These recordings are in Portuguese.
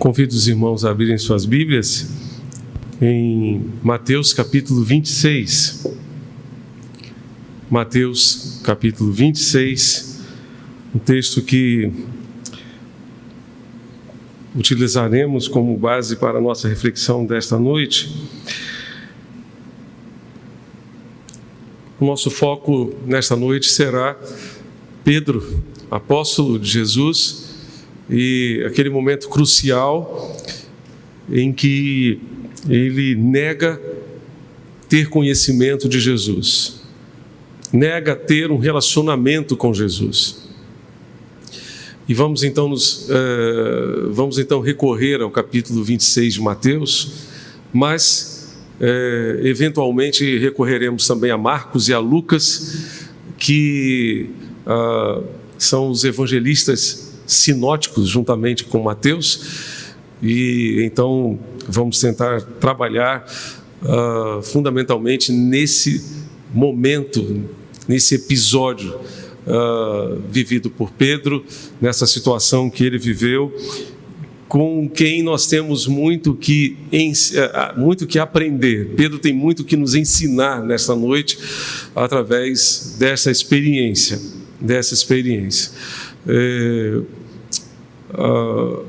Convido os irmãos a abrirem suas Bíblias em Mateus capítulo 26. Mateus capítulo 26, um texto que utilizaremos como base para a nossa reflexão desta noite. O nosso foco nesta noite será Pedro, apóstolo de Jesus, e aquele momento crucial em que ele nega ter conhecimento de Jesus, nega ter um relacionamento com Jesus. E vamos então recorrer ao capítulo 26 de Mateus, mas eventualmente recorreremos também a Marcos e a Lucas, que são os evangelistas sinóticos juntamente com Mateus, e então vamos tentar trabalhar fundamentalmente nesse momento, nesse episódio vivido por Pedro, nessa situação que ele viveu, com quem nós temos muito que aprender. Pedro tem muito que nos ensinar nesta noite através dessa experiência.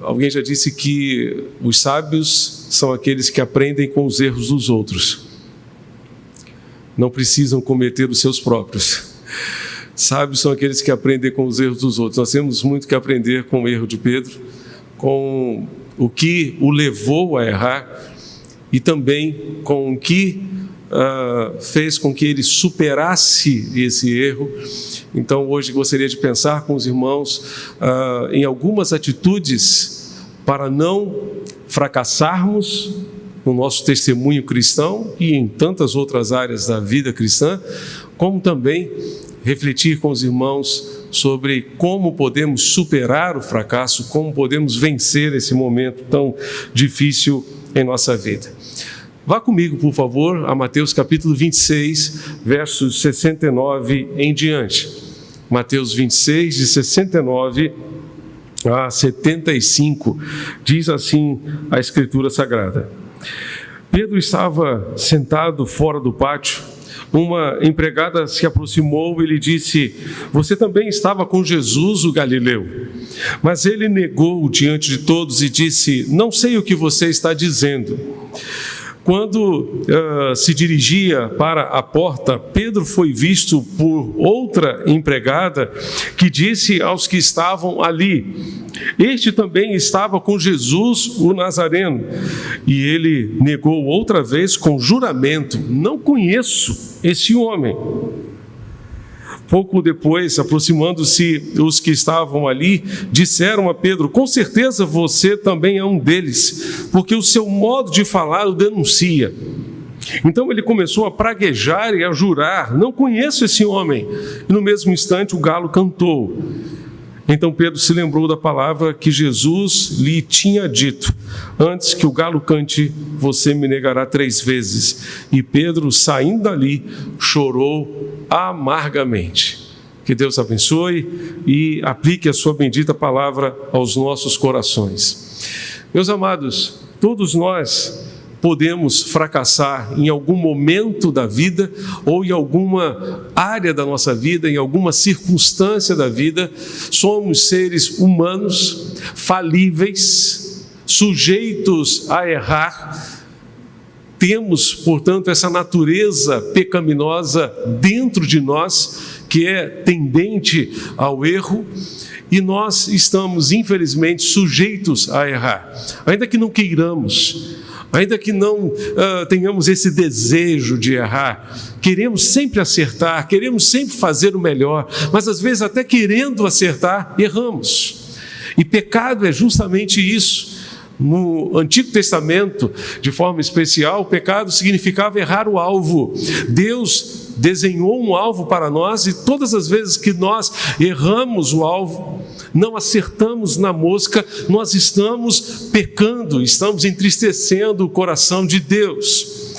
Alguém já disse que os sábios são aqueles que aprendem com os erros dos outros, não precisam cometer os seus próprios. Sábios são aqueles que aprendem com os erros dos outros. Nós temos muito que aprender com o erro de Pedro, com o que o levou a errar e também com o que fez com que ele superasse esse erro. Então, hoje gostaria de pensar com os irmãos em algumas atitudes para não fracassarmos no nosso testemunho cristão e em tantas outras áreas da vida cristã, como também refletir com os irmãos sobre como podemos superar o fracasso, como podemos vencer esse momento tão difícil em nossa vida. Vá comigo, por favor, a Mateus capítulo 26, versos 69 em diante. Mateus 26, de 69 a 75, diz assim a Escritura Sagrada. Pedro estava sentado fora do pátio. Uma empregada se aproximou e lhe disse: "Você também estava com Jesus, o Galileu?" Mas ele negou diante de todos e disse: "Não sei o que você está dizendo." Quando se dirigia para a porta, Pedro foi visto por outra empregada que disse aos que estavam ali: "Este também estava com Jesus, o Nazareno." E ele negou outra vez com juramento: "Não conheço esse homem." Pouco depois, aproximando-se os que estavam ali, disseram a Pedro: "Com certeza você também é um deles, porque o seu modo de falar o denuncia." Então ele começou a praguejar e a jurar: "Não conheço esse homem." E no mesmo instante o galo cantou. Então Pedro se lembrou da palavra que Jesus lhe tinha dito: "Antes que o galo cante, você me negará 3 vezes." E Pedro, saindo dali, chorou amargamente. Que Deus abençoe e aplique a sua bendita palavra aos nossos corações. Meus amados, todos nós podemos fracassar em algum momento da vida ou em alguma área da nossa vida, em alguma circunstância da vida. Somos seres humanos, falíveis, sujeitos a errar. Temos, portanto, essa natureza pecaminosa dentro de nós, que é tendente ao erro, e nós estamos, infelizmente, sujeitos a errar. Ainda que não queiramos, ainda que não tenhamos esse desejo de errar, queremos sempre acertar, queremos sempre fazer o melhor, mas às vezes até querendo acertar, erramos. E pecado é justamente isso. No Antigo Testamento, de forma especial, o pecado significava errar o alvo. Deus desenhou um alvo para nós e todas as vezes que nós erramos o alvo, não acertamos na mosca, nós estamos pecando, estamos entristecendo o coração de Deus.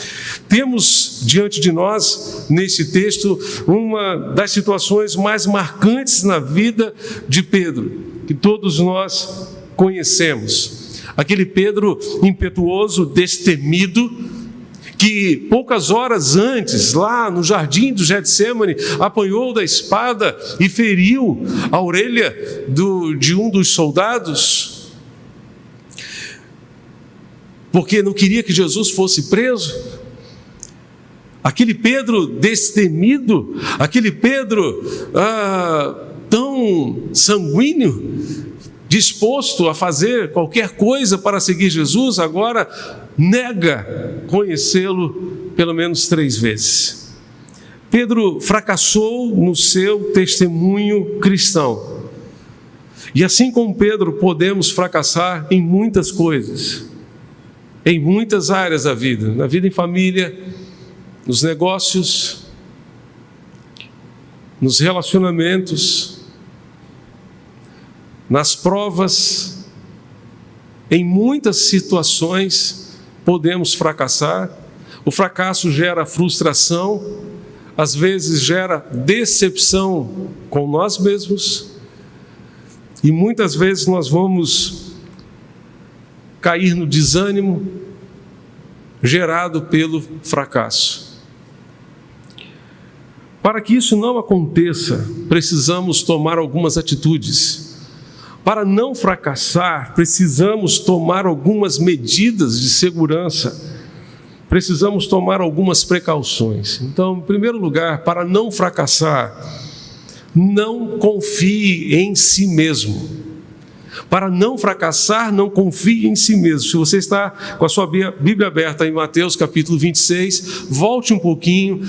Temos diante de nós, nesse texto, uma das situações mais marcantes na vida de Pedro, que todos nós conhecemos. Aquele Pedro impetuoso, destemido, que poucas horas antes, lá no jardim do Getsêmani, apanhou da espada e feriu a orelha de um dos soldados, porque não queria que Jesus fosse preso. Aquele Pedro destemido, aquele Pedro tão sanguíneo, disposto a fazer qualquer coisa para seguir Jesus, agora nega conhecê-lo pelo menos 3 vezes. Pedro fracassou no seu testemunho cristão. E assim como Pedro, podemos fracassar em muitas coisas, em muitas áreas da vida, na vida em família, nos negócios, nos relacionamentos, nas provas, em muitas situações podemos fracassar. O fracasso gera frustração, às vezes gera decepção com nós mesmos, e muitas vezes nós vamos cair no desânimo gerado pelo fracasso. Para que isso não aconteça, precisamos tomar algumas atitudes. Para não fracassar, precisamos tomar algumas medidas de segurança, precisamos tomar algumas precauções. Então, em primeiro lugar, para não fracassar, não confie em si mesmo. Para não fracassar, não confie em si mesmo. Se você está com a sua Bíblia aberta em Mateus capítulo 26, volte um pouquinho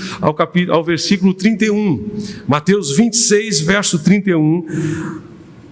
ao versículo 31. Mateus 26, verso 31.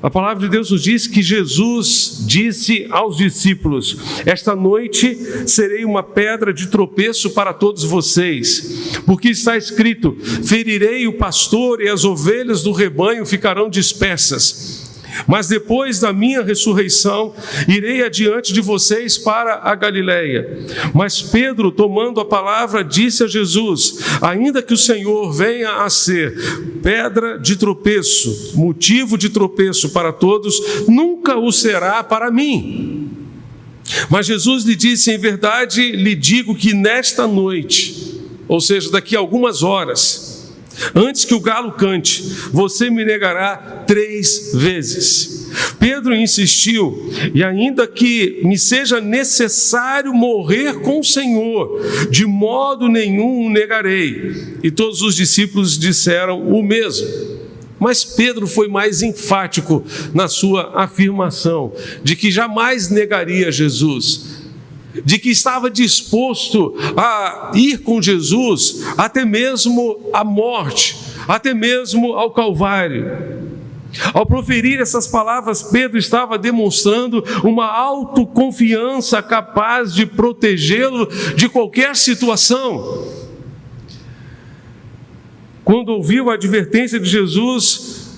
A palavra de Deus nos diz que Jesus disse aos discípulos: esta noite serei uma pedra de tropeço para todos vocês, porque está escrito: ferirei o pastor e as ovelhas do rebanho ficarão dispersas. Mas depois da minha ressurreição, irei adiante de vocês para a Galileia. Mas Pedro, tomando a palavra, disse a Jesus: ainda que o Senhor venha a ser pedra de tropeço, motivo de tropeço para todos, nunca o será para mim. Mas Jesus lhe disse: em verdade lhe digo que nesta noite, ou seja, daqui a algumas horas, antes que o galo cante, você me negará 3 vezes. Pedro insistiu: e ainda que me seja necessário morrer com o Senhor, de modo nenhum o negarei. E todos os discípulos disseram o mesmo. Mas Pedro foi mais enfático na sua afirmação de que jamais negaria Jesus, de que estava disposto a ir com Jesus até mesmo à morte, até mesmo ao Calvário. Ao proferir essas palavras, Pedro estava demonstrando uma autoconfiança capaz de protegê-lo de qualquer situação. Quando ouviu a advertência de Jesus,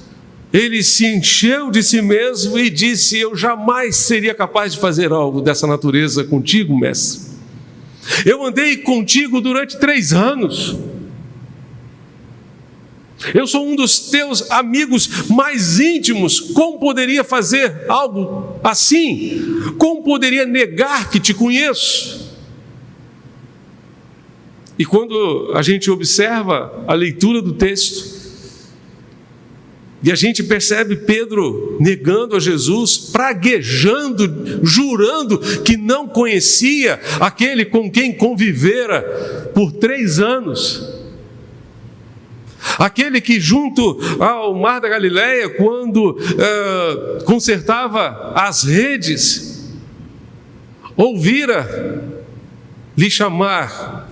ele se encheu de si mesmo e disse: eu jamais seria capaz de fazer algo dessa natureza contigo, mestre. Eu andei contigo durante 3 anos. Eu sou um dos teus amigos mais íntimos. Como poderia fazer algo assim? Como poderia negar que te conheço? E quando a gente observa a leitura do texto, e a gente percebe Pedro negando a Jesus, praguejando, jurando que não conhecia aquele com quem convivera por 3 anos. Aquele que junto ao mar da Galileia, quando consertava as redes, ouvira lhe chamar: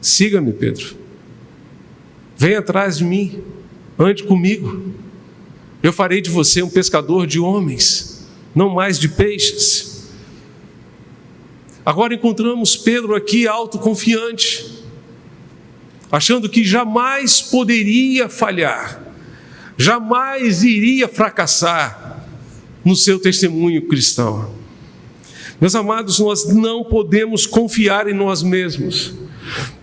siga-me, Pedro. Venha atrás de mim, ande comigo. Eu farei de você um pescador de homens, não mais de peixes. Agora encontramos Pedro aqui autoconfiante, achando que jamais poderia falhar, jamais iria fracassar no seu testemunho cristão. Meus amados, nós não podemos confiar em nós mesmos,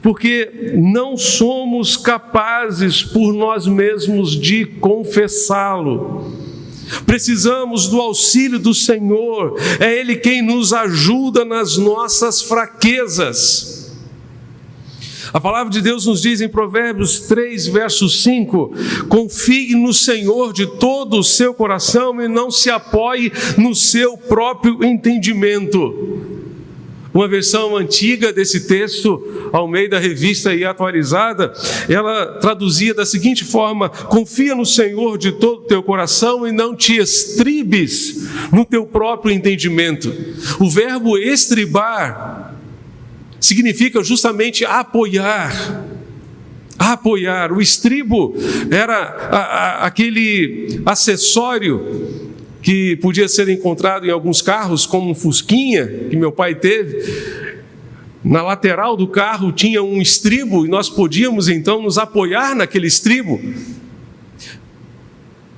porque não somos capazes por nós mesmos de confessá-lo. Precisamos do auxílio do Senhor. É Ele quem nos ajuda nas nossas fraquezas. A palavra de Deus nos diz em Provérbios 3, verso 5: confie no Senhor de todo o seu coração e não se apoie no seu próprio entendimento. Uma versão antiga desse texto, ao meio da revista e atualizada, ela traduzia da seguinte forma: confia no Senhor de todo o teu coração e não te estribes no teu próprio entendimento. O verbo estribar significa justamente apoiar. Apoiar. O estribo era aquele acessório que podia ser encontrado em alguns carros, como um Fusquinha, que meu pai teve. Na lateral do carro tinha um estribo e nós podíamos então nos apoiar naquele estribo.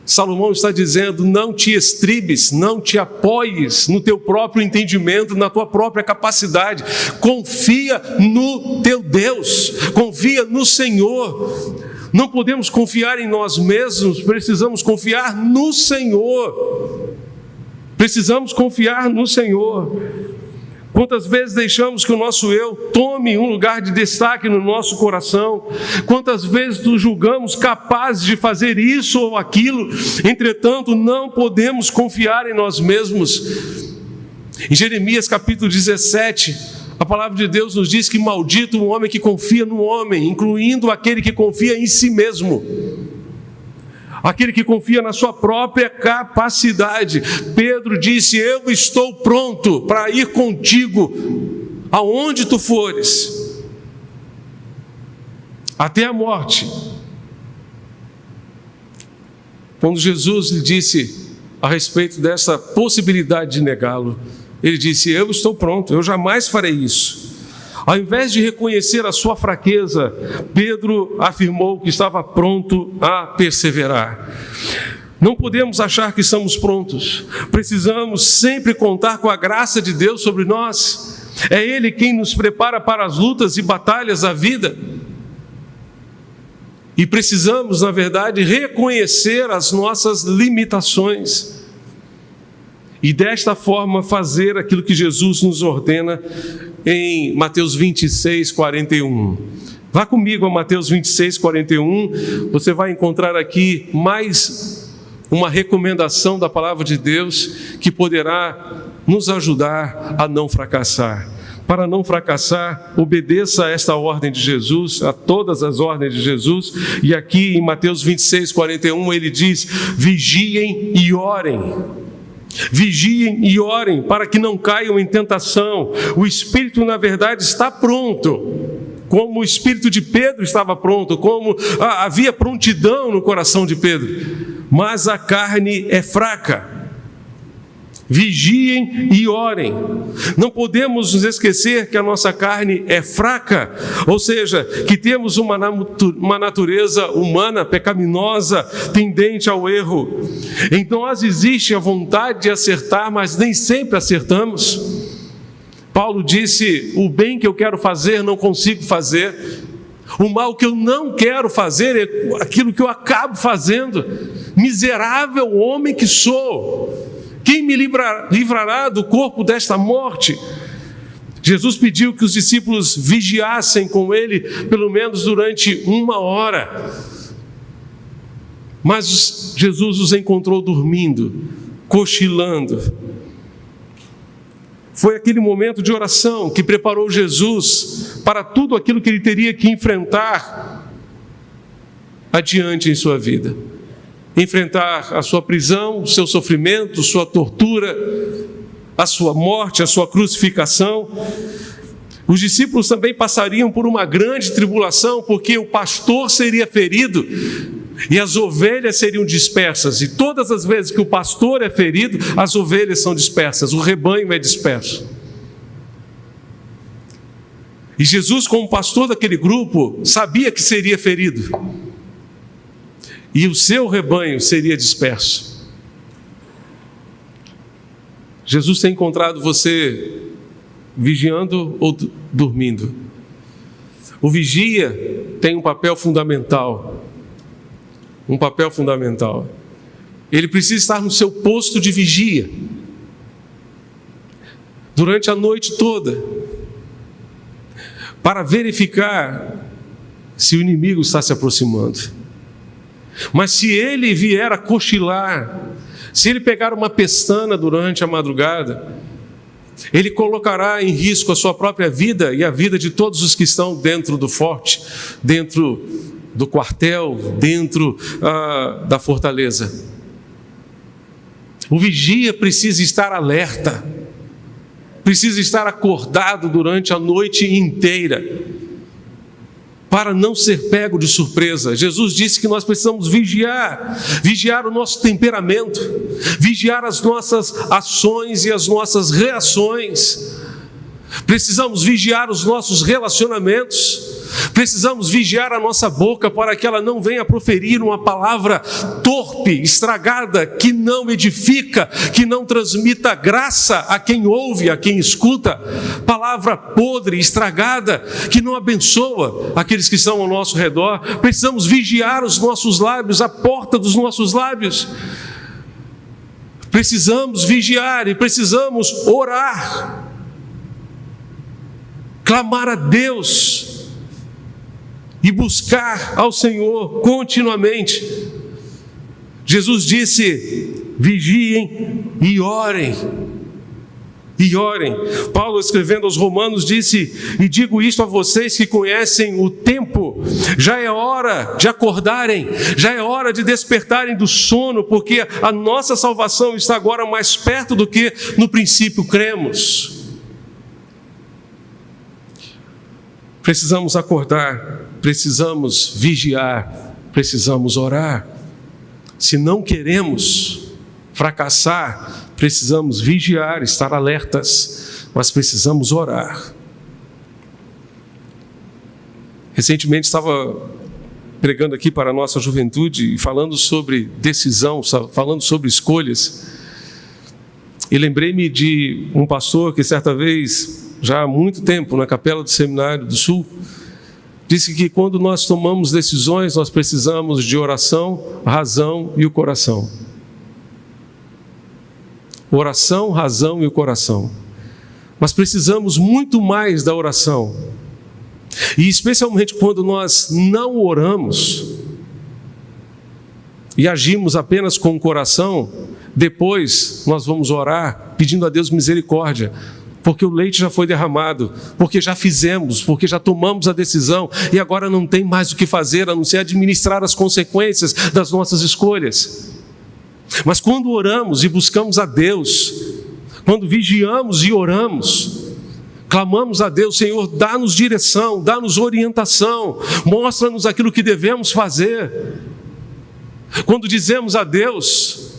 Salomão está dizendo: não te estribes, não te apoies no teu próprio entendimento, na tua própria capacidade. Confia no teu Deus, confia no Senhor. Não podemos confiar em nós mesmos, precisamos confiar no Senhor. Precisamos confiar no Senhor. Quantas vezes deixamos que o nosso eu tome um lugar de destaque no nosso coração? Quantas vezes nos julgamos capazes de fazer isso ou aquilo? Entretanto, não podemos confiar em nós mesmos. Em Jeremias capítulo 17, a palavra de Deus nos diz que maldito o homem que confia no homem, incluindo aquele que confia em si mesmo. Aquele que confia na sua própria capacidade. Pedro disse: eu estou pronto para ir contigo aonde tu fores, até a morte. Quando Jesus lhe disse a respeito dessa possibilidade de negá-lo, ele disse: eu estou pronto, eu jamais farei isso. Ao invés de reconhecer a sua fraqueza, Pedro afirmou que estava pronto a perseverar. Não podemos achar que estamos prontos. Precisamos sempre contar com a graça de Deus sobre nós. É Ele quem nos prepara para as lutas e batalhas da vida. E precisamos, na verdade, reconhecer as nossas limitações. E desta forma fazer aquilo que Jesus nos ordena em Mateus 26, 41. Vá comigo a Mateus 26, 41. Você vai encontrar aqui mais uma recomendação da palavra de Deus que poderá nos ajudar a não fracassar. Para não fracassar, obedeça a esta ordem de Jesus, a todas as ordens de Jesus. E aqui em Mateus 26, 41, ele diz: vigiem e orem. Vigiem e orem para que não caiam em tentação. O espírito, na verdade, está pronto, como o espírito de Pedro estava pronto, como havia prontidão no coração de Pedro, mas a carne é fraca. Vigiem e orem. Não podemos nos esquecer que a nossa carne é fraca, ou seja, que temos uma natureza humana pecaminosa, tendente ao erro. Em nós existe a vontade de acertar, mas nem sempre acertamos. Paulo disse: o bem que eu quero fazer não consigo fazer, o mal que eu não quero fazer é aquilo que eu acabo fazendo. Miserável homem que sou! Quem me livrará do corpo desta morte? Jesus pediu que os discípulos vigiassem com ele pelo menos durante 1 hora. Mas Jesus os encontrou dormindo, cochilando. Foi aquele momento de oração que preparou Jesus para tudo aquilo que ele teria que enfrentar adiante em sua vida. Enfrentar a sua prisão, o seu sofrimento, sua tortura, a sua morte, a sua crucificação. Os discípulos também passariam por uma grande tribulação, porque o pastor seria ferido e as ovelhas seriam dispersas. E todas as vezes que o pastor é ferido, as ovelhas são dispersas, o rebanho é disperso. E Jesus, como pastor daquele grupo, sabia que seria ferido. E o seu rebanho seria disperso. Jesus tem encontrado você vigiando ou dormindo? O vigia tem um papel fundamental. Um papel fundamental. ele precisa estar no seu posto de vigia, durante a noite toda, para verificar se o inimigo está se aproximando. Mas se ele vier a cochilar, se ele pegar uma pestana durante a madrugada, ele colocará em risco a sua própria vida e a vida de todos os que estão dentro do forte, dentro do quartel, dentro da fortaleza. O vigia precisa estar alerta, precisa estar acordado durante a noite inteira, para não ser pego de surpresa. Jesus disse que nós precisamos vigiar o nosso temperamento, vigiar as nossas ações e as nossas reações. Precisamos vigiar os nossos relacionamentos, precisamos vigiar a nossa boca para que ela não venha proferir uma palavra torpe, estragada, que não edifica, que não transmita graça a quem ouve, a quem escuta. Palavra podre, estragada, que não abençoa aqueles que estão ao nosso redor. Precisamos vigiar os nossos lábios, a porta dos nossos lábios. Precisamos vigiar e precisamos orar, clamar a Deus e buscar ao Senhor continuamente. Jesus disse: vigiem e orem. E orem. Paulo, escrevendo aos Romanos, disse: e digo isto a vocês que conhecem o tempo, já é hora de acordarem, já é hora de despertarem do sono, porque a nossa salvação está agora mais perto do que no princípio cremos. Precisamos acordar, precisamos vigiar, precisamos orar. Se não queremos fracassar, precisamos vigiar, estar alertas, mas precisamos orar. Recentemente estava pregando aqui para a nossa juventude, falando sobre decisão, falando sobre escolhas, e lembrei-me de um pastor que certa vez, já há muito tempo, na capela do Seminário do Sul, disse que quando nós tomamos decisões, nós precisamos de oração, razão e o coração. Oração, razão e o coração. Mas precisamos muito mais da oração. E especialmente quando nós não oramos e agimos apenas com o coração, depois nós vamos orar pedindo a Deus misericórdia, porque o leite já foi derramado, porque já fizemos, porque já tomamos a decisão e agora não tem mais o que fazer a não ser administrar as consequências das nossas escolhas. Mas quando oramos e buscamos a Deus, quando vigiamos e oramos, clamamos a Deus: Senhor, dá-nos direção, dá-nos orientação, mostra-nos aquilo que devemos fazer. Quando dizemos a Deus,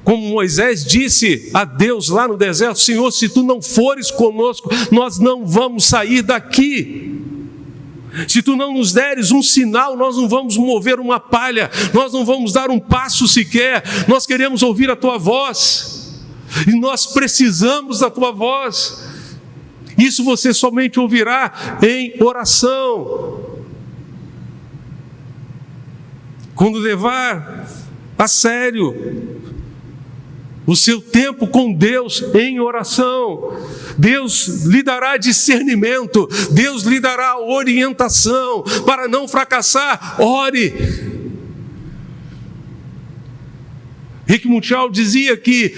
como Moisés disse a Deus lá no deserto: Senhor, se tu não fores conosco, nós não vamos sair daqui. Se tu não nos deres um sinal, nós não vamos mover uma palha, nós não vamos dar um passo sequer. Nós queremos ouvir a tua voz, e nós precisamos da tua voz. Isso você somente ouvirá em oração. Quando levar a sério o seu tempo com Deus em oração, Deus lhe dará discernimento, Deus lhe dará orientação para não fracassar. Ore. Rick Munchal dizia que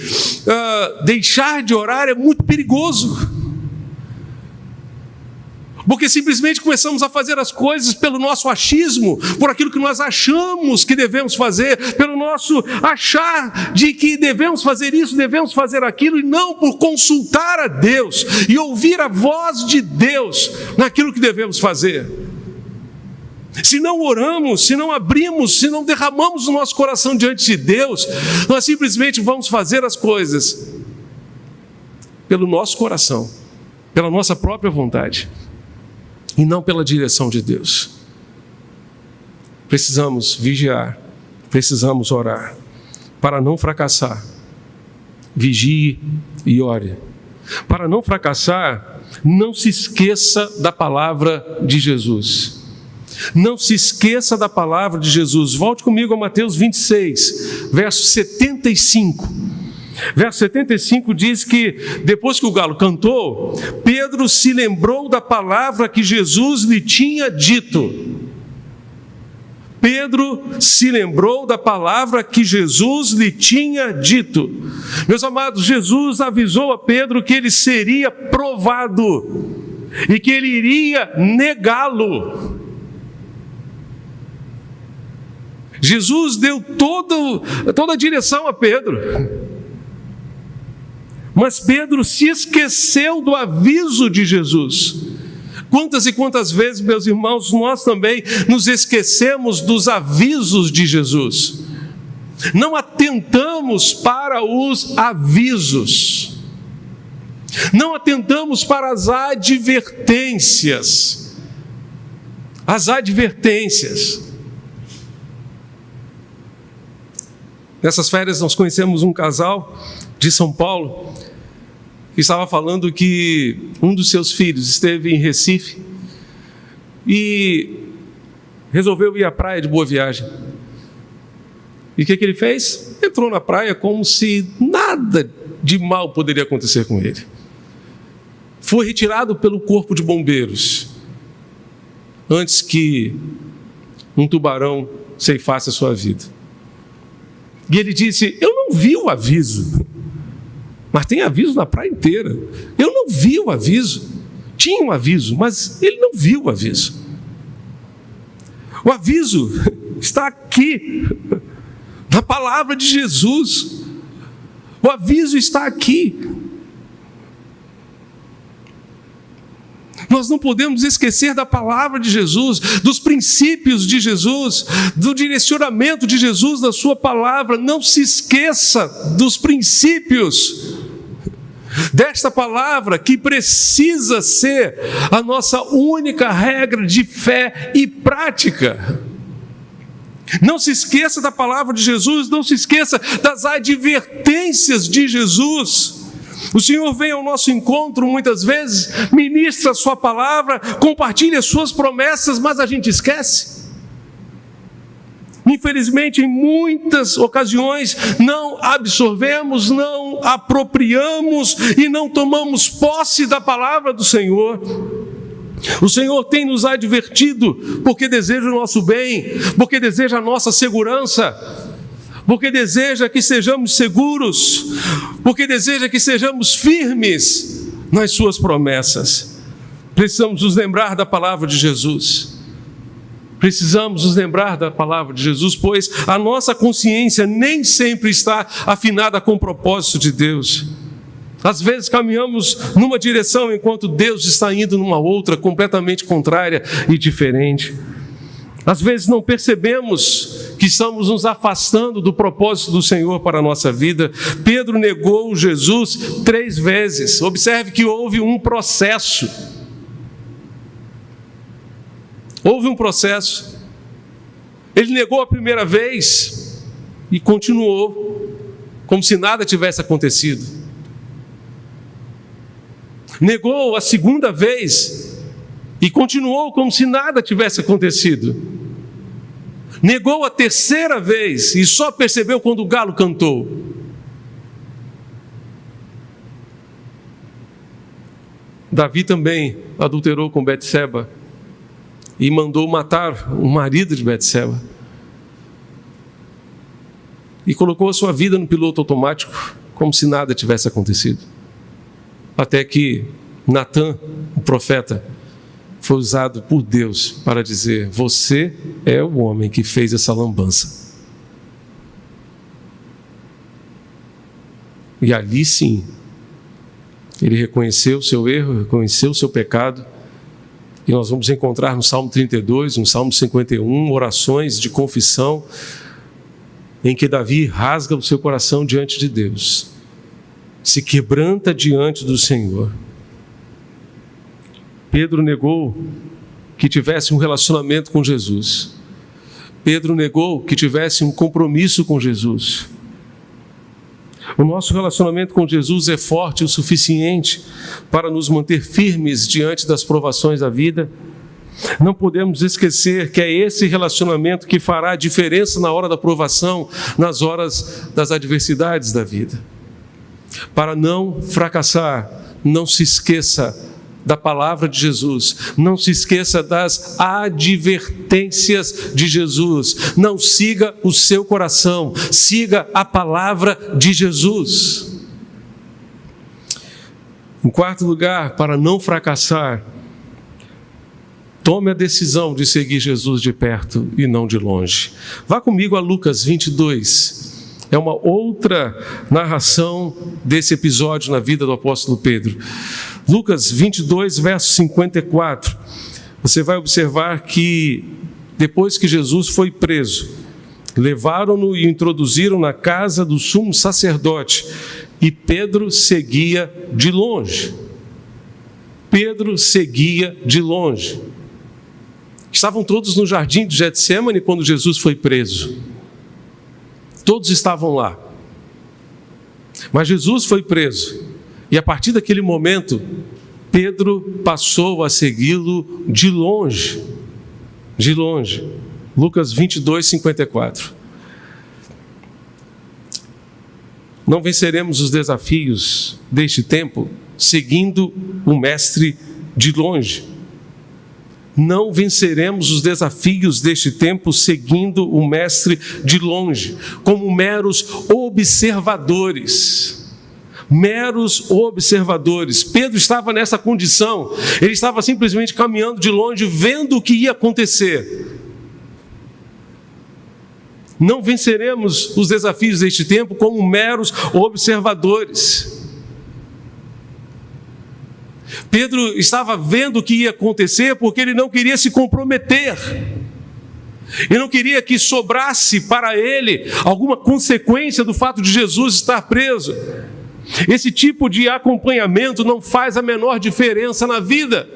deixar de orar é muito perigoso, porque simplesmente começamos a fazer as coisas pelo nosso achismo, por aquilo que nós achamos que devemos fazer, pelo nosso achar de que devemos fazer isso, devemos fazer aquilo, e não por consultar a Deus e ouvir a voz de Deus naquilo que devemos fazer. Se não oramos, se não abrimos, se não derramamos o nosso coração diante de Deus, nós simplesmente vamos fazer as coisas pelo nosso coração, pela nossa própria vontade, e não pela direção de Deus. Precisamos vigiar, precisamos orar, para não fracassar. Vigie e ore. Para não fracassar, não se esqueça da palavra de Jesus. Não se esqueça da palavra de Jesus. Volte comigo a Mateus 26, verso 75. Verso 75 diz que, depois que o galo cantou, Pedro se lembrou da palavra que Jesus lhe tinha dito. Pedro se lembrou da palavra que Jesus lhe tinha dito. Meus amados, Jesus avisou a Pedro que ele seria provado e que ele iria negá-lo. Jesus deu toda a direção a Pedro. Mas Pedro se esqueceu do aviso de Jesus. Quantas e quantas vezes, meus irmãos, nós também nos esquecemos dos avisos de Jesus. Não atentamos para os avisos. Não atentamos para as advertências. As advertências. Nessas férias nós conhecemos um casal de São Paulo que estava falando que um dos seus filhos esteve em Recife e resolveu ir à praia de Boa Viagem. E o que ele fez? Entrou na praia como se nada de mal poderia acontecer com ele. Foi retirado pelo corpo de bombeiros antes que um tubarão ceifasse a sua vida. E ele disse: eu não vi o aviso, mas tem aviso na praia inteira. Eu não vi o aviso. Tinha um aviso, mas ele não viu o aviso. O aviso está aqui, na palavra de Jesus. O aviso está aqui. Nós não podemos esquecer da palavra de Jesus, dos princípios de Jesus, do direcionamento de Jesus na sua palavra. Não se esqueça dos princípios desta palavra, que precisa ser a nossa única regra de fé e prática. Não se esqueça da palavra de Jesus, não se esqueça das advertências de Jesus. O Senhor vem ao nosso encontro muitas vezes, ministra a sua palavra, compartilha as suas promessas, mas a gente esquece. Infelizmente, em muitas ocasiões, não absorvemos, não apropriamos e não tomamos posse da palavra do Senhor. O Senhor tem nos advertido porque deseja o nosso bem, porque deseja a nossa segurança, porque deseja que sejamos seguros, porque deseja que sejamos firmes nas suas promessas. Precisamos nos lembrar da palavra de Jesus. Precisamos nos lembrar da palavra de Jesus, pois a nossa consciência nem sempre está afinada com o propósito de Deus. Às vezes caminhamos numa direção enquanto Deus está indo numa outra, completamente contrária e diferente. Às vezes não percebemos que estamos nos afastando do propósito do Senhor para a nossa vida. Pedro negou Jesus 3 vezes. Observe que houve um processo. Houve um processo. Ele negou a primeira vez e continuou como se nada tivesse acontecido. Negou a segunda vez e continuou como se nada tivesse acontecido. Negou a terceira vez e só percebeu quando o galo cantou. Davi também adulterou com Betseba e mandou matar o marido de Betseba. E colocou a sua vida no piloto automático, como se nada tivesse acontecido. Até que Natã, o profeta, foi usado por Deus para dizer: você é o homem que fez essa lambança. E ali sim, ele reconheceu o seu erro, reconheceu o seu pecado. E nós vamos encontrar no Salmo 32, no Salmo 51, orações de confissão, em que Davi rasga o seu coração diante de Deus, se quebranta diante do Senhor. Pedro negou que tivesse um relacionamento com Jesus. Pedro negou que tivesse um compromisso com Jesus. O nosso relacionamento com Jesus é forte o suficiente para nos manter firmes diante das provações da vida, Não podemos esquecer que é esse relacionamento que fará a diferença na hora da provação, nas horas das adversidades da vida. Para não fracassar, não se esqueça da palavra de Jesus, não se esqueça das advertências de Jesus. Não siga o seu coração, siga a palavra de Jesus. Em quarto lugar, para não fracassar, tome a decisão de seguir Jesus de perto e não de longe. Vá comigo a Lucas 22. É uma outra narração desse episódio na vida do apóstolo Pedro. Lucas 22, verso 54. Você vai observar que depois que Jesus foi preso, levaram-no e introduziram na casa do sumo sacerdote, e Pedro seguia de longe. Pedro seguia de longe. Estavam todos no jardim de Getsêmani quando Jesus foi preso. Todos estavam lá. Mas Jesus foi preso. E a partir daquele momento, Pedro passou a segui-lo de longe. De longe. Lucas 22, 54. Não venceremos os desafios deste tempo seguindo o Mestre de longe. Não venceremos os desafios deste tempo seguindo o Mestre de longe, como meros observadores. Meros observadores. Pedro estava nessa condição, ele estava simplesmente caminhando de longe, vendo o que ia acontecer. Não venceremos os desafios deste tempo como meros observadores. Pedro estava vendo o que ia acontecer porque ele não queria se comprometer. Ele não queria que sobrasse para ele alguma consequência do fato de Jesus estar preso. Esse tipo de acompanhamento não faz a menor diferença na vida.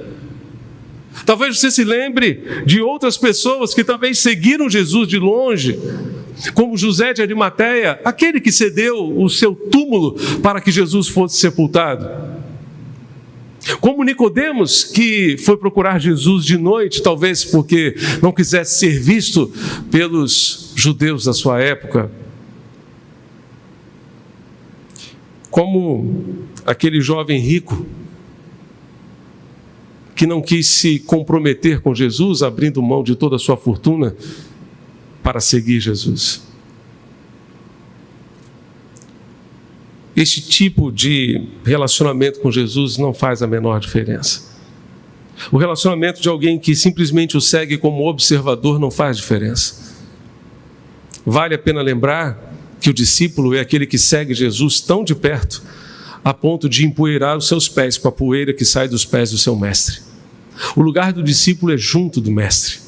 Talvez você se lembre de outras pessoas que também seguiram Jesus de longe, como José de Arimateia, aquele que cedeu o seu túmulo para que Jesus fosse sepultado. Como Nicodemos, que foi procurar Jesus de noite, talvez porque não quisesse ser visto pelos judeus da sua época. Como aquele jovem rico que não quis se comprometer com Jesus, abrindo mão de toda a sua fortuna para seguir Jesus. Este tipo de relacionamento com Jesus não faz a menor diferença. O relacionamento de alguém que simplesmente o segue como observador não faz diferença. Vale a pena lembrar que o discípulo é aquele que segue Jesus tão de perto, a ponto de empoeirar os seus pés com a poeira que sai dos pés do seu mestre. O lugar do discípulo é junto do mestre.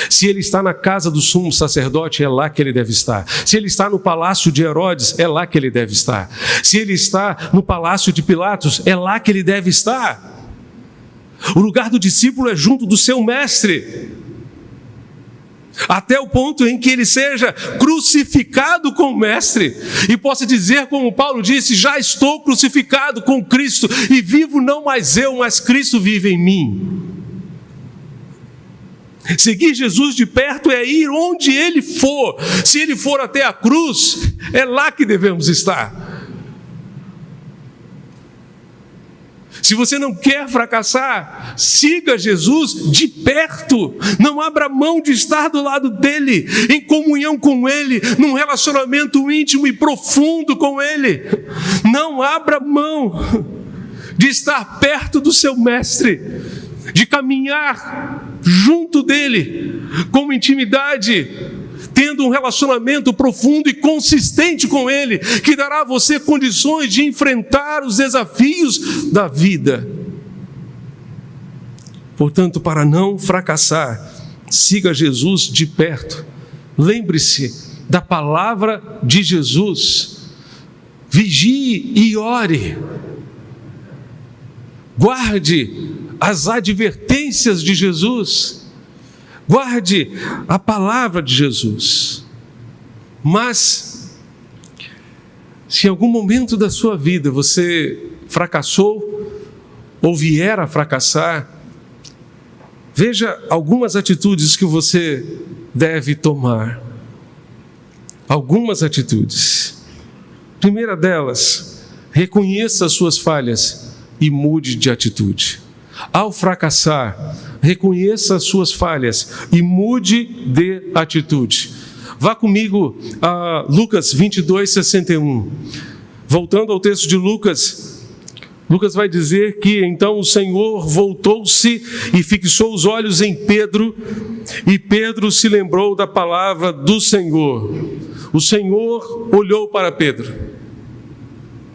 Se ele está na casa do sumo sacerdote, é lá que ele deve estar. Se ele está no palácio de Herodes, é lá que ele deve estar. Se ele está no palácio de Pilatos, é lá que ele deve estar. O lugar do discípulo é junto do seu mestre, até o ponto em que ele seja crucificado com o mestre e possa dizer, como Paulo disse: já estou crucificado com Cristo e vivo não mais eu, mas Cristo vive em mim. Seguir Jesus de perto é ir onde Ele for. Se Ele for até a cruz, é lá que devemos estar. Se você não quer fracassar, siga Jesus de perto. Não abra mão de estar do lado dEle, em comunhão com Ele, num relacionamento íntimo e profundo com Ele. Não abra mão de estar perto do seu mestre, de caminhar junto dele, com intimidade, tendo um relacionamento profundo e consistente com ele, que dará a você condições de enfrentar os desafios da vida. Portanto, para não fracassar, siga Jesus de perto. Lembre-se da palavra de Jesus. Vigie e ore. Guarde as advertências de Jesus. Guarde a palavra de Jesus. Mas, se em algum momento da sua vida você fracassou ou vier a fracassar, Veja algumas atitudes que você deve tomar. Algumas atitudes. Primeira delas, reconheça as suas falhas e mude de atitude. Ao fracassar, reconheça as suas falhas e mude de atitude. Vá comigo a Lucas 22:61. Voltando ao texto de Lucas, Lucas vai dizer que então o Senhor voltou-se e fixou os olhos em Pedro, e Pedro se lembrou da palavra do Senhor. O Senhor olhou para Pedro.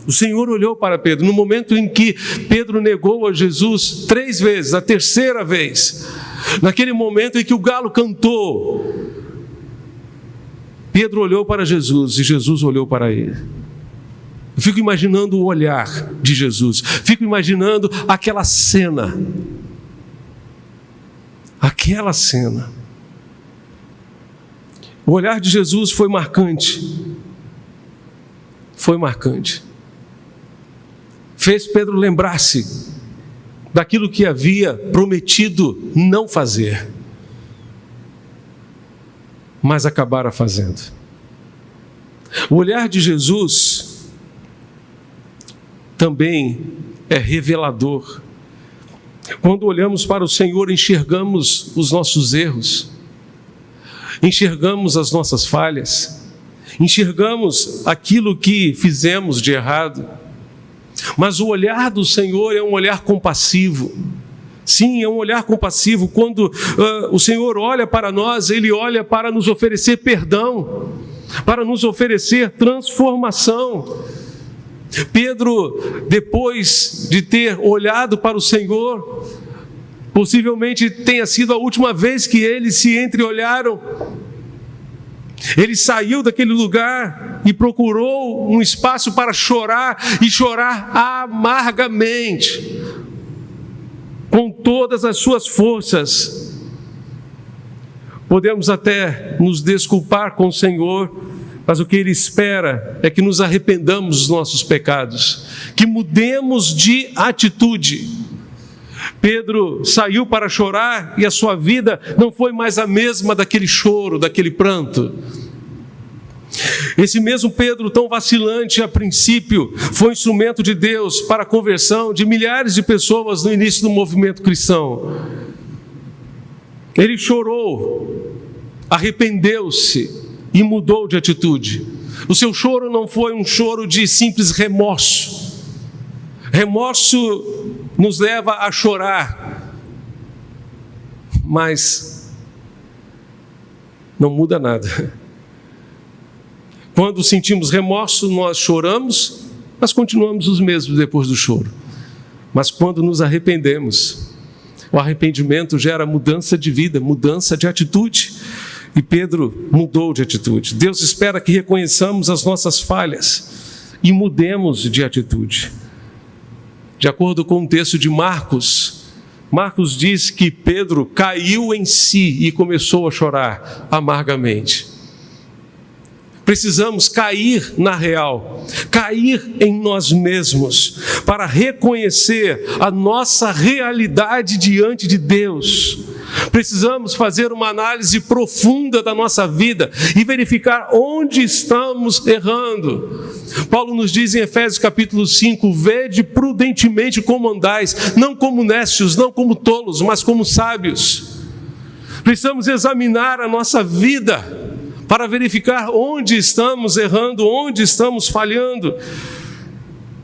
O Senhor olhou para Pedro. No momento em que Pedro negou a Jesus 3 vezes, a terceira vez, naquele momento em que o galo cantou, Pedro olhou para Jesus e Jesus olhou para ele. Eu fico imaginando o olhar de Jesus, fico imaginando aquela cena. Aquela cena. O olhar de Jesus foi marcante. Foi marcante. Fez Pedro lembrar-se daquilo que havia prometido não fazer, mas acabara fazendo. O olhar de Jesus também é revelador. Quando olhamos para o Senhor, enxergamos os nossos erros, enxergamos as nossas falhas, enxergamos aquilo que fizemos de errado. Mas o olhar do Senhor é um olhar compassivo. Sim, é um olhar compassivo. Quando o Senhor olha para nós, Ele olha para nos oferecer perdão, para nos oferecer transformação. Pedro, depois de ter olhado para o Senhor, possivelmente tenha sido a última vez que eles se entreolharam. Ele saiu daquele lugar e procurou um espaço para chorar, e chorar amargamente, com todas as suas forças. Podemos até nos desculpar com o Senhor, mas o que Ele espera é que nos arrependamos dos nossos pecados, que mudemos de atitude. Pedro saiu para chorar e a sua vida não foi mais a mesma daquele choro, daquele pranto. Esse mesmo Pedro, tão vacilante a princípio, foi instrumento de Deus para a conversão de milhares de pessoas no início do movimento cristão. Ele chorou, arrependeu-se e mudou de atitude. O seu choro não foi um choro de simples remorso. Remorso nos leva a chorar, mas não muda nada. Quando sentimos remorso, nós choramos, mas continuamos os mesmos depois do choro. Mas quando nos arrependemos, o arrependimento gera mudança de vida, mudança de atitude. E Pedro mudou de atitude. Deus espera que reconheçamos as nossas falhas e mudemos de atitude. De acordo com o texto de Marcos, Marcos diz que Pedro caiu em si e começou a chorar amargamente. Precisamos cair na real, cair em nós mesmos, para reconhecer a nossa realidade diante de Deus. Precisamos fazer uma análise profunda da nossa vida e verificar onde estamos errando. Paulo nos diz em Efésios capítulo 5, vede prudentemente como andais, não como nécios, não como tolos, mas como sábios. Precisamos examinar a nossa vida para verificar onde estamos errando, onde estamos falhando.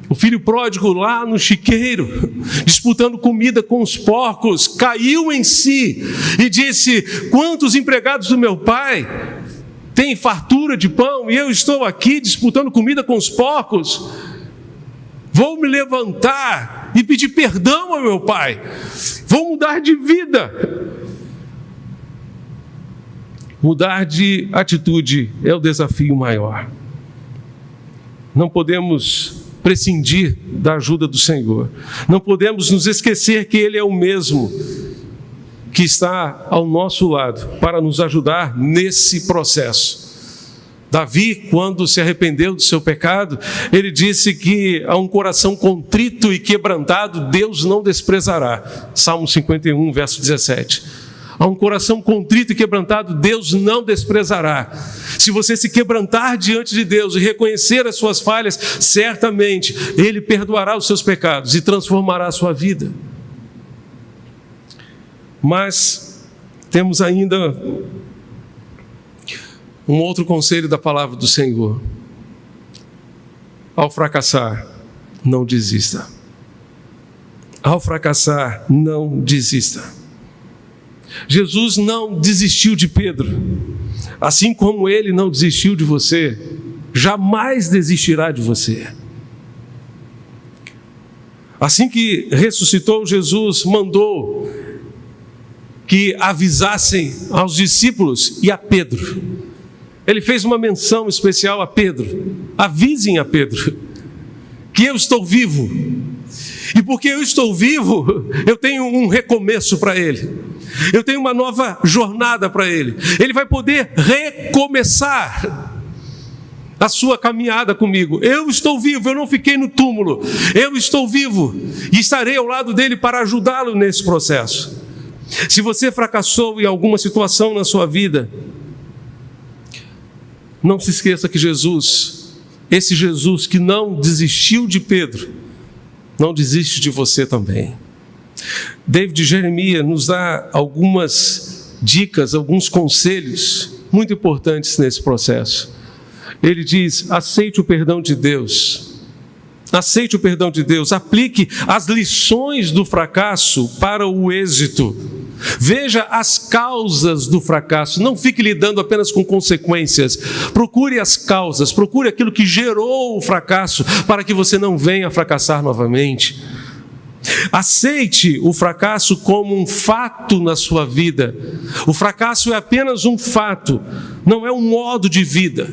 O filho pródigo lá no chiqueiro, disputando comida com os porcos, caiu em si e disse: quantos empregados do meu pai têm fartura de pão e eu estou aqui disputando comida com os porcos? Vou me levantar e pedir perdão ao meu pai, vou mudar de vida. Mudar de atitude é o desafio maior. Não podemos prescindir da ajuda do Senhor. Não podemos nos esquecer que Ele é o mesmo que está ao nosso lado para nos ajudar nesse processo. Davi, quando se arrependeu do seu pecado, ele disse que a um coração contrito e quebrantado, Deus não desprezará. Salmo 51, verso 17. A um coração contrito e quebrantado, Deus não desprezará. Se você se quebrantar diante de Deus e reconhecer as suas falhas, certamente Ele perdoará os seus pecados e transformará a sua vida. Mas temos ainda um outro conselho da palavra do Senhor. Ao fracassar, não desista. Ao fracassar, não desista. Jesus não desistiu de Pedro, assim como Ele não desistiu de você, jamais desistirá de você. Assim que ressuscitou, Jesus mandou que avisassem aos discípulos e a Pedro. Ele fez uma menção especial a Pedro. Avisem a Pedro que eu estou vivo. E porque eu estou vivo, eu tenho um recomeço para ele. Eu tenho uma nova jornada para ele. Ele vai poder recomeçar a sua caminhada comigo. Eu estou vivo, eu não fiquei no túmulo. Eu estou vivo e estarei ao lado dele para ajudá-lo nesse processo. Se você fracassou em alguma situação na sua vida, não se esqueça que Jesus, esse Jesus que não desistiu de Pedro, não desiste de você também. David Jeremias nos dá algumas dicas, alguns conselhos muito importantes nesse processo. Ele diz: aceite o perdão de Deus. Aceite o perdão de Deus. Aplique as lições do fracasso para o êxito. Veja as causas do fracasso. Não fique lidando apenas com consequências. Procure as causas. Procure aquilo que gerou o fracasso para que você não venha a fracassar novamente. Aceite o fracasso como um fato na sua vida. O fracasso é apenas um fato, não é um modo de vida.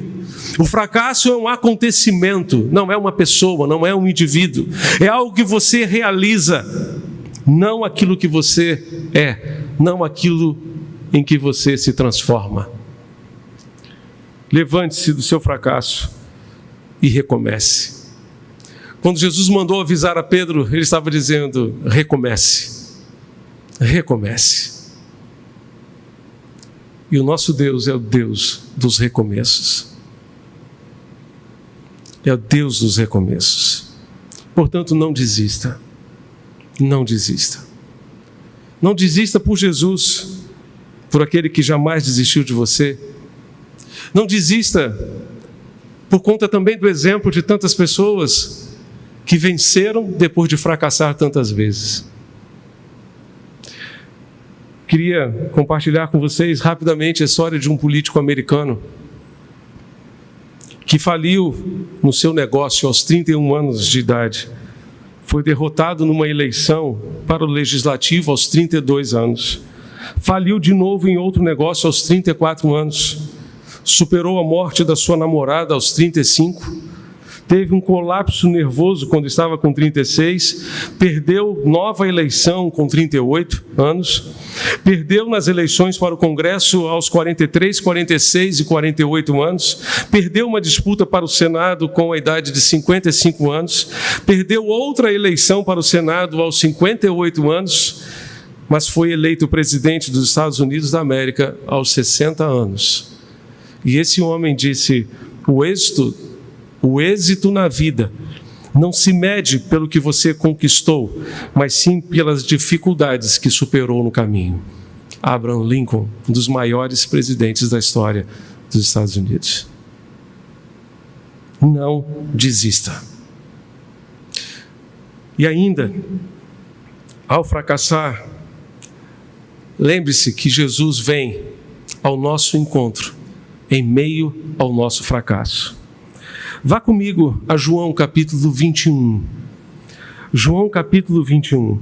O fracasso é um acontecimento, não é uma pessoa, não é um indivíduo. É algo que você realiza, não aquilo que você é, não aquilo em que você se transforma. Levante-se do seu fracasso e recomece. Quando Jesus mandou avisar a Pedro, ele estava dizendo: recomece, recomece. E o nosso Deus é o Deus dos recomeços. É o Deus dos recomeços. Portanto, não desista. Não desista. Não desista por Jesus, por aquele que jamais desistiu de você. Não desista por conta também do exemplo de tantas pessoas que venceram depois de fracassar tantas vezes. Queria compartilhar com vocês rapidamente a história de um político americano que faliu no seu negócio aos 31 anos de idade. Foi derrotado numa eleição para o legislativo aos 32 anos. Faliu de novo em outro negócio aos 34 anos. Superou a morte da sua namorada aos 35. Teve um colapso nervoso quando estava com 36, perdeu nova eleição com 38 anos, perdeu nas eleições para o Congresso aos 43, 46 e 48 anos, perdeu uma disputa para o Senado com a idade de 55 anos, perdeu outra eleição para o Senado aos 58 anos, mas foi eleito presidente dos Estados Unidos da América aos 60 anos. E esse homem disse: o êxito na vida não se mede pelo que você conquistou, mas sim pelas dificuldades que superou no caminho. Abraham Lincoln, um dos maiores presidentes da história dos Estados Unidos. Não desista. E ainda, ao fracassar, lembre-se que Jesus vem ao nosso encontro em meio ao nosso fracasso. Vá comigo a João capítulo 21. João capítulo 21.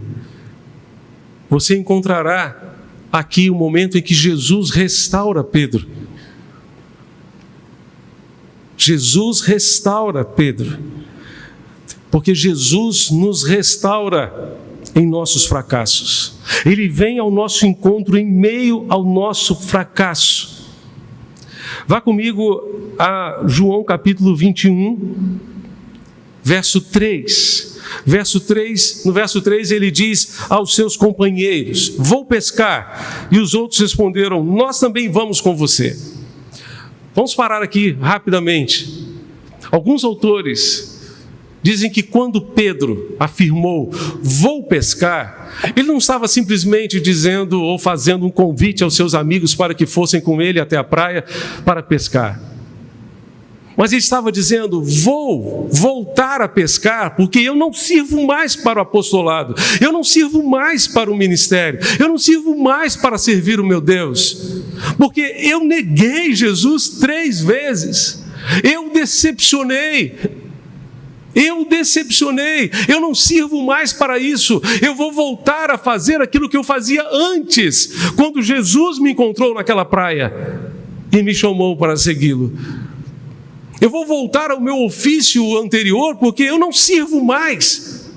Você encontrará aqui o momento em que Jesus restaura Pedro. Jesus restaura Pedro. Porque Jesus nos restaura em nossos fracassos. Ele vem ao nosso encontro em meio ao nosso fracasso. Vá comigo a João capítulo 21, verso 3. No verso 3 ele diz aos seus companheiros: vou pescar. E os outros responderam: nós também vamos com você. Vamos parar aqui rapidamente. Alguns autores dizem que quando Pedro afirmou, vou pescar, ele não estava simplesmente dizendo ou fazendo um convite aos seus amigos para que fossem com ele até a praia para pescar. Mas ele estava dizendo, vou voltar a pescar, porque eu não sirvo mais para o apostolado, eu não sirvo mais para o ministério, eu não sirvo mais para servir o meu Deus, porque eu neguei Jesus 3 vezes, eu decepcionei, eu não sirvo mais para isso, eu vou voltar a fazer aquilo que eu fazia antes, quando Jesus me encontrou naquela praia e me chamou para segui-lo. Eu vou voltar ao meu ofício anterior, porque eu não sirvo mais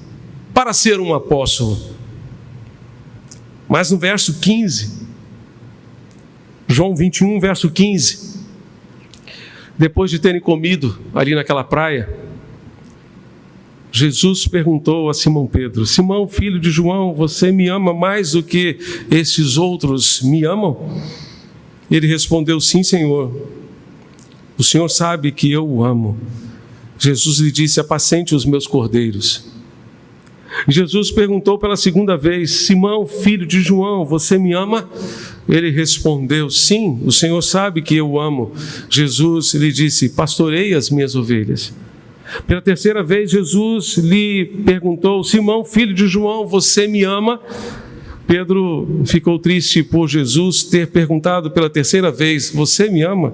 para ser um apóstolo. Mas no verso 15, João 21, verso 15, depois de terem comido ali naquela praia, Jesus perguntou a Simão Pedro: Simão, filho de João, você me ama mais do que esses outros me amam? Ele respondeu: sim, Senhor, o Senhor sabe que eu o amo. Jesus lhe disse: apacente os meus cordeiros. Jesus perguntou pela segunda vez: Simão, filho de João, você me ama? Ele respondeu: sim, o Senhor sabe que eu o amo. Jesus lhe disse: pastorei as minhas ovelhas. Pela terceira vez, Jesus lhe perguntou: Simão, filho de João, você me ama? Pedro ficou triste por Jesus ter perguntado pela terceira vez: você me ama?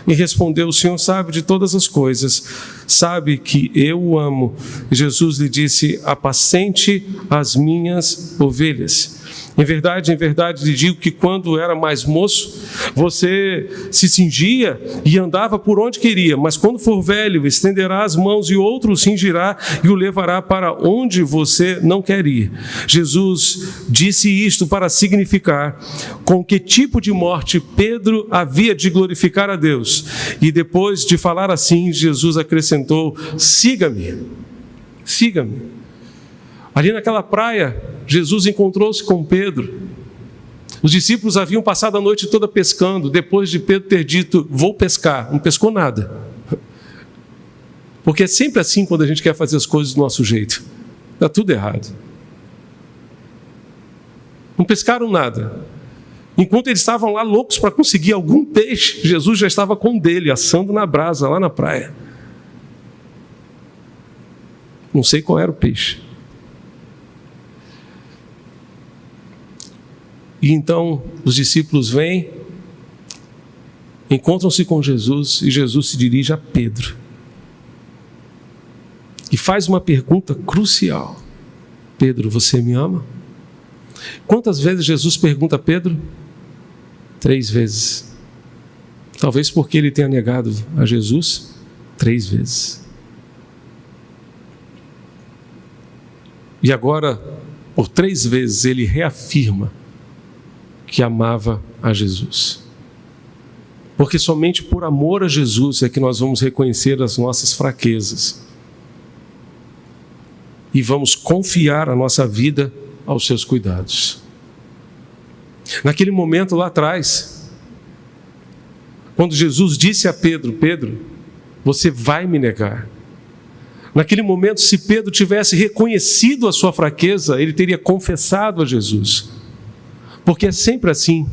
E respondeu: o Senhor sabe de todas as coisas, sabe que eu o amo. Jesus lhe disse: apacente as minhas ovelhas. Em verdade lhe digo que quando era mais moço, você se cingia e andava por onde queria, mas quando for velho, estenderá as mãos e outro o cingirá e o levará para onde você não quer ir. Jesus disse isto para significar com que tipo de morte Pedro havia de glorificar a Deus. E depois de falar assim, Jesus acrescentou: siga-me, siga-me. Ali naquela praia, Jesus encontrou-se com Pedro. Os discípulos haviam passado a noite toda pescando. Depois de Pedro ter dito, vou pescar, não pescou nada. Porque é sempre assim quando a gente quer fazer as coisas do nosso jeito. Está tudo errado. Não pescaram nada. Enquanto eles estavam lá loucos para conseguir algum peixe, Jesus já estava com o dele, assando na brasa, lá na praia. Não sei qual era o peixe. E então os discípulos vêm, encontram-se com Jesus e Jesus se dirige a Pedro e faz uma pergunta crucial: Pedro, você me ama? Quantas vezes Jesus pergunta a Pedro? 3 vezes. Talvez porque ele tenha negado a Jesus 3 vezes. E agora, por 3 vezes, ele reafirma que amava a Jesus. Porque somente por amor a Jesus é que nós vamos reconhecer as nossas fraquezas e vamos confiar a nossa vida aos seus cuidados. Naquele momento lá atrás, quando Jesus disse a Pedro: Pedro, você vai me negar. Naquele momento, se Pedro tivesse reconhecido a sua fraqueza, ele teria confessado a Jesus. Porque é sempre assim,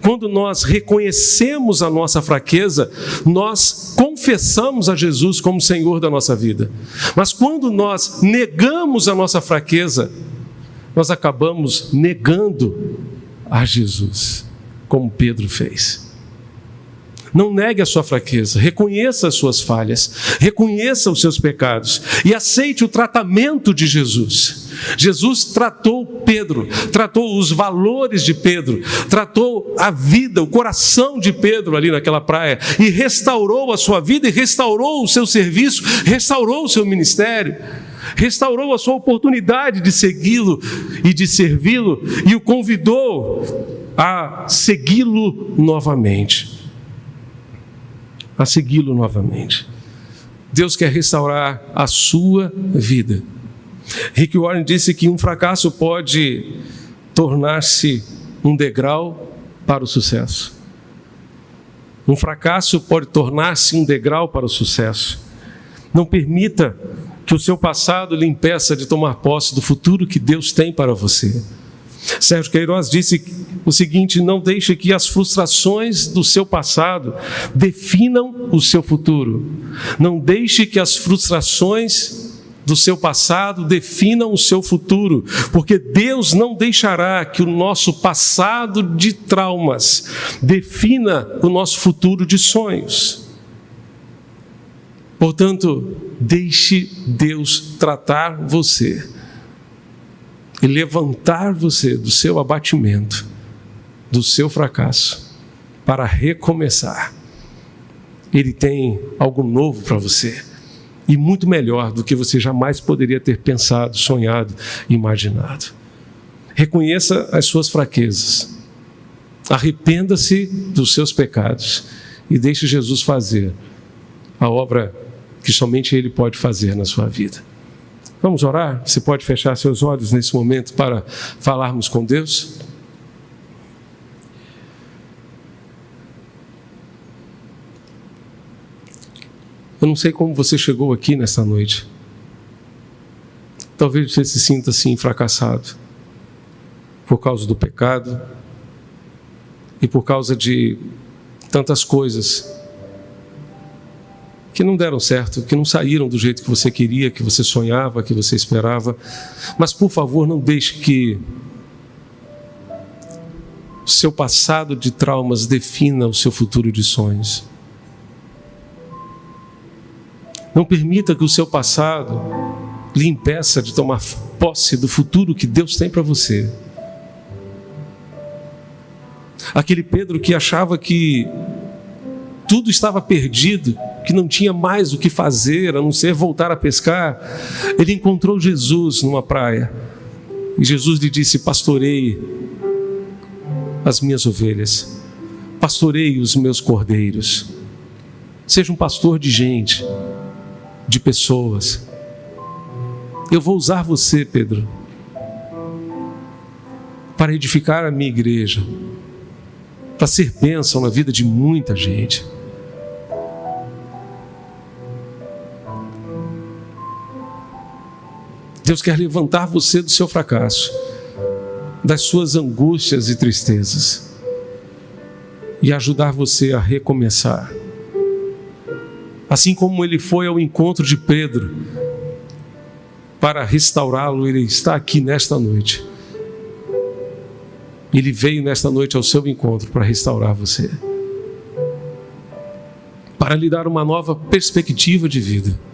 quando nós reconhecemos a nossa fraqueza, nós confessamos a Jesus como Senhor da nossa vida. Mas quando nós negamos a nossa fraqueza, nós acabamos negando a Jesus, como Pedro fez. Não negue a sua fraqueza, reconheça as suas falhas, reconheça os seus pecados e aceite o tratamento de Jesus. Jesus tratou Pedro, tratou os valores de Pedro, tratou a vida, o coração de Pedro ali naquela praia e restaurou a sua vida e restaurou o seu serviço, restaurou o seu ministério, restaurou a sua oportunidade de segui-lo e de servi-lo e o convidou a segui-lo novamente. a segui-lo novamente. Deus quer restaurar a sua vida. Rick Warren disse que um fracasso pode tornar-se um degrau para o sucesso. Um fracasso pode tornar-se um degrau para o sucesso. Não permita que o seu passado lhe impeça de tomar posse do futuro que Deus tem para você. Sérgio Queiroz disse o seguinte: não deixe que as frustrações do seu passado definam o seu futuro. Não deixe que as frustrações do seu passado definam o seu futuro, porque Deus não deixará que o nosso passado de traumas defina o nosso futuro de sonhos. Portanto, deixe Deus tratar você e levantar você do seu abatimento, do seu fracasso, para recomeçar. Ele tem algo novo para você, e muito melhor do que você jamais poderia ter pensado, sonhado, imaginado. Reconheça as suas fraquezas, arrependa-se dos seus pecados e deixe Jesus fazer a obra que somente Ele pode fazer na sua vida. Vamos orar? Você pode fechar seus olhos nesse momento para falarmos com Deus? Eu não sei como você chegou aqui nessa noite. Talvez você se sinta assim fracassado por causa do pecado e por causa de tantas coisas que não deram certo, que não saíram do jeito que você queria, que você sonhava, que você esperava. Mas, por favor, não deixe que o seu passado de traumas defina o seu futuro de sonhos. Não permita que o seu passado lhe impeça de tomar posse do futuro que Deus tem para você. Aquele Pedro que achava que tudo estava perdido, que não tinha mais o que fazer a não ser voltar a pescar, ele encontrou Jesus numa praia. E Jesus lhe disse: pastoreie as minhas ovelhas, pastoreie os meus cordeiros. Seja um pastor de gente, de pessoas. Eu vou usar você, Pedro, para edificar a minha igreja, para ser bênção na vida de muita gente. Deus quer levantar você do seu fracasso, das suas angústias e tristezas, e ajudar você a recomeçar. Assim como Ele foi ao encontro de Pedro para restaurá-lo, Ele está aqui nesta noite. Ele veio nesta noite ao seu encontro para restaurar você, para lhe dar uma nova perspectiva de vida.